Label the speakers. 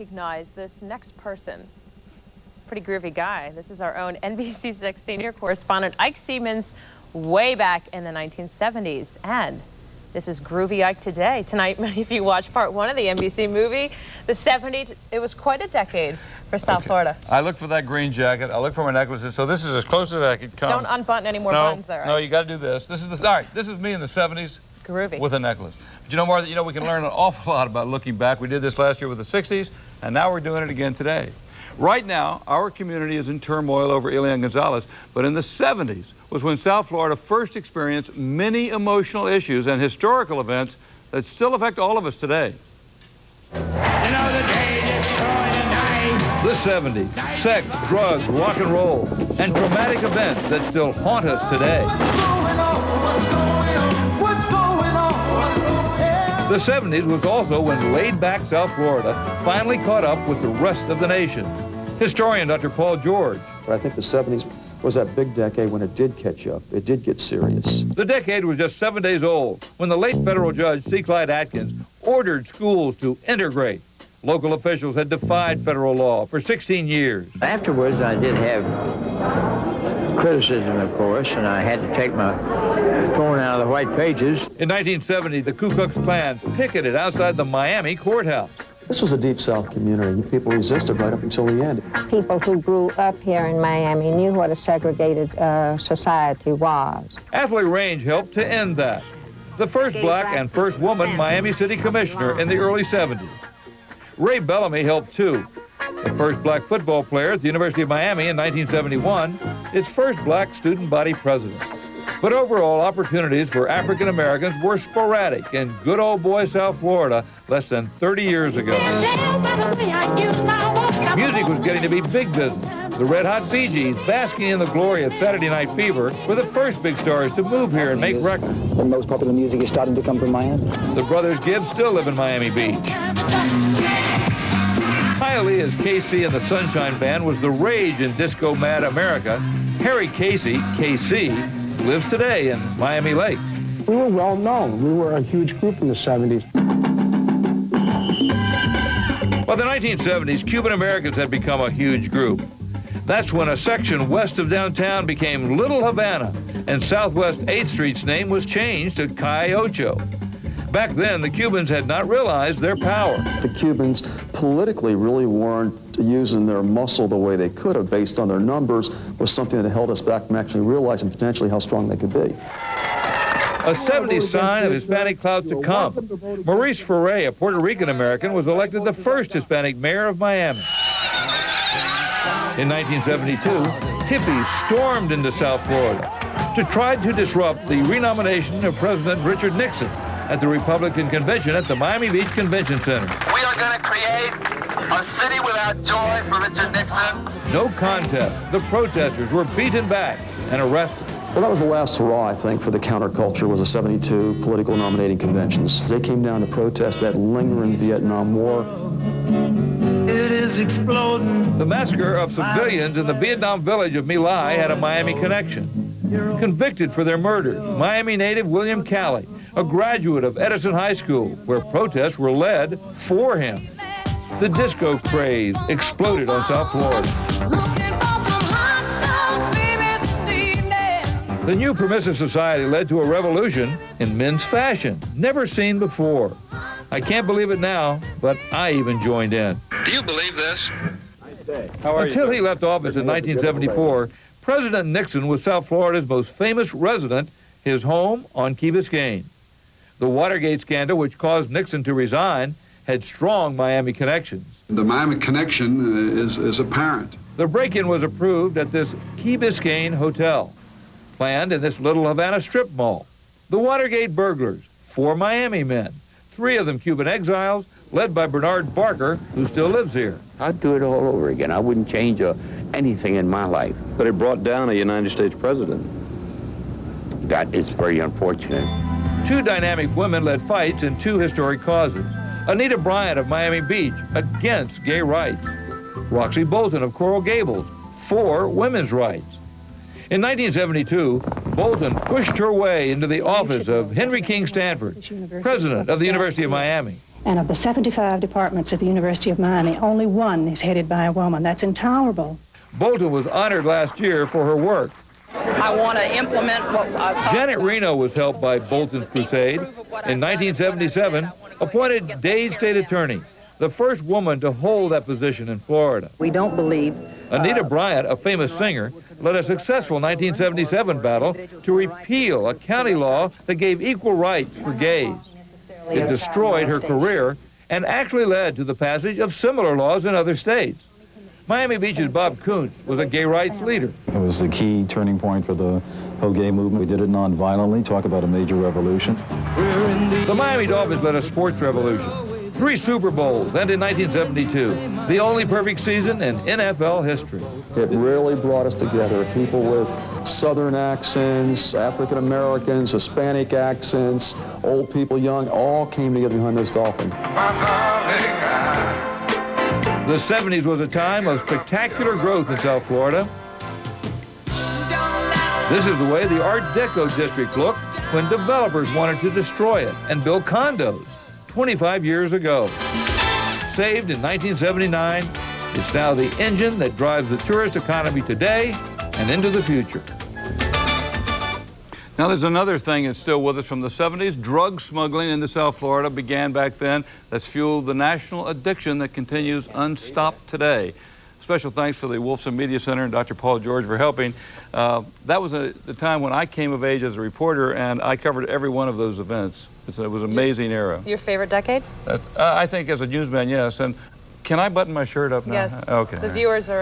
Speaker 1: recognize this next person. Pretty groovy guy. This is our own NBC6 senior correspondent Ike Siemens way back in the 1970s. And this is Groovy Ike today. Tonight, many of you watched part one of the NBC movie. The 70s, it was quite a decade for South Florida.
Speaker 2: I look for that green jacket. I look for my necklaces. So this is as close as I could come.
Speaker 1: Don't unbutton any more buttons there.
Speaker 2: No, you got to do this. This is the all right. This is me in the 70s.
Speaker 1: Groovy.
Speaker 2: With a necklace. But you know, Martha, we can learn an awful lot about looking back. We did this last year with the 60s, and now we're doing it again today. Right now, our community is in turmoil over Elian Gonzalez, but in the 70s was when South Florida first experienced many emotional issues and historical events that still affect all of us today.
Speaker 3: Another day destroyed tonight.
Speaker 2: The 70s, sex, drugs, rock and roll, and traumatic events that still haunt us today.
Speaker 4: What's going on? What's going on? What's going on? What's going on?
Speaker 2: The 70s was also when laid-back South Florida finally caught up with the rest of the nation. Historian Dr. Paul George.
Speaker 5: But I think the 70s was that big decade when it did catch up. It did get serious.
Speaker 2: The decade was just 7 days old when the late federal judge C. Clyde Atkins ordered schools to integrate. Local officials had defied federal law for 16 years.
Speaker 6: Afterwards, I did have criticism, of course, and I had to take my phone out of the white pages.
Speaker 2: In 1970, the Ku Klux Klan picketed outside the Miami courthouse.
Speaker 5: This was a Deep South community. People resisted right up until the end.
Speaker 7: People who grew up here in Miami knew what a segregated society was.
Speaker 2: Athley Range helped to end that. The first black and first woman Miami City Commissioner in the early 70s. Ray Bellamy helped too. The first black football player at the University of Miami in 1971, its first black student body president. But overall, opportunities for African Americans were sporadic in good old boy South Florida less than 30 years ago. Music was getting to be big business. The Red Hot Bee Gees, basking in the glory of Saturday Night Fever, were the first big stars to move here and make records.
Speaker 8: The most popular music is starting to come from Miami.
Speaker 2: The brothers Gibbs still live in Miami Beach. Kylie as KC and the Sunshine Band was the rage in disco-mad America. Harry Casey, KC, lives today in Miami Lakes.
Speaker 9: We were well known. We were a huge group in the 70s.
Speaker 2: By the 1970s, Cuban Americans had become a huge group. That's when a section west of downtown became Little Havana, and Southwest 8th Street's name was changed to Calle Ocho. Back then, the Cubans had not realized their power.
Speaker 5: The Cubans politically really weren't using their muscle the way they could have based on their numbers, was something that held us back from actually realizing potentially how strong they could be.
Speaker 2: A 70s sign of Hispanic clout to come. Maurice Ferre, a Puerto Rican American, was elected the first Hispanic mayor of Miami. In 1972, hippies stormed into South Florida to try to disrupt the renomination of President Richard Nixon at the Republican convention at the Miami Beach Convention Center.
Speaker 10: We are going to create a city without joy for Richard Nixon.
Speaker 2: No contest. The protesters were beaten back and arrested.
Speaker 5: Well, that was the last hurrah, I think, for the counterculture, was the 72 political nominating conventions. They came down to protest that lingering Vietnam War.
Speaker 4: It is exploding.
Speaker 2: The massacre of civilians in the Vietnam village of My Lai had a Miami connection. Convicted for their murders, Miami native William Calley, a graduate of Edison High School, where protests were led for him. The disco craze exploded on South Florida. The new permissive society led to a revolution in men's fashion, never seen before. I can't believe it now, but I even joined in.
Speaker 10: Do you believe this?
Speaker 2: Until he left office in 1974, President Nixon was South Florida's most famous resident, his home on Key Biscayne. The Watergate scandal, which caused Nixon to resign, had strong Miami connections.
Speaker 11: The Miami connection is apparent.
Speaker 2: The break-in was approved at this Key Biscayne hotel, planned in this Little Havana strip mall. The Watergate burglars, 4 Miami men, 3 of them Cuban exiles, led by Bernard Barker, who still lives here.
Speaker 6: I'd do it all over again. I wouldn't change anything in my life.
Speaker 12: But it brought down a United States president.
Speaker 6: That is very unfortunate.
Speaker 2: 2 dynamic women led fights in 2 historic causes. Anita Bryant of Miami Beach, against gay rights. Roxy Bolton of Coral Gables, for women's rights. In 1972, Bolton pushed her way into the office of Henry King Stanford, president of the University of Miami.
Speaker 13: And of the 75 departments at the University of Miami, only one is headed by a woman. That's intolerable.
Speaker 2: Bolton was honored last year for her work.
Speaker 14: I want to implement what
Speaker 2: Janet Reno was helped by Bolton's crusade. In 1977, appointed Dade State Attorney, the first woman to hold that position in Florida.
Speaker 14: We don't believe.
Speaker 2: Anita Bryant, a famous singer, led a successful 1977 battle to repeal a county law that gave equal rights for gays. It destroyed her career and actually led to the passage of similar laws in other states. Miami Beach's Bob Kuntz was a gay rights leader.
Speaker 15: It was the key turning point for the whole gay movement. We did it non-violently, talk about a major revolution.
Speaker 2: The Miami Dolphins led a sports revolution. 3 Super Bowls, and in 1972, the only perfect season in NFL history.
Speaker 5: It really brought us together. People with Southern accents, African Americans, Hispanic accents, old people, young, all came together behind those Dolphins.
Speaker 2: The 70s was a time of spectacular growth in South Florida. This is the way the Art Deco district looked when developers wanted to destroy it and build condos 25 years ago. Saved in 1979, it's now the engine that drives the tourist economy today and into the future.
Speaker 16: Now, there's another thing that's still with us from the 70s. Drug smuggling into South Florida began back then. That's fueled the national addiction that continues unstopped today. Special thanks for the Wolfson Media Center and Dr. Paul George for helping. That was the time when I came of age as a reporter, and I covered every one of those events. It was an amazing era.
Speaker 1: Your favorite decade?
Speaker 16: I think as a newsman, yes. And can I button my shirt up now?
Speaker 1: Yes.
Speaker 16: Okay.
Speaker 1: The viewers are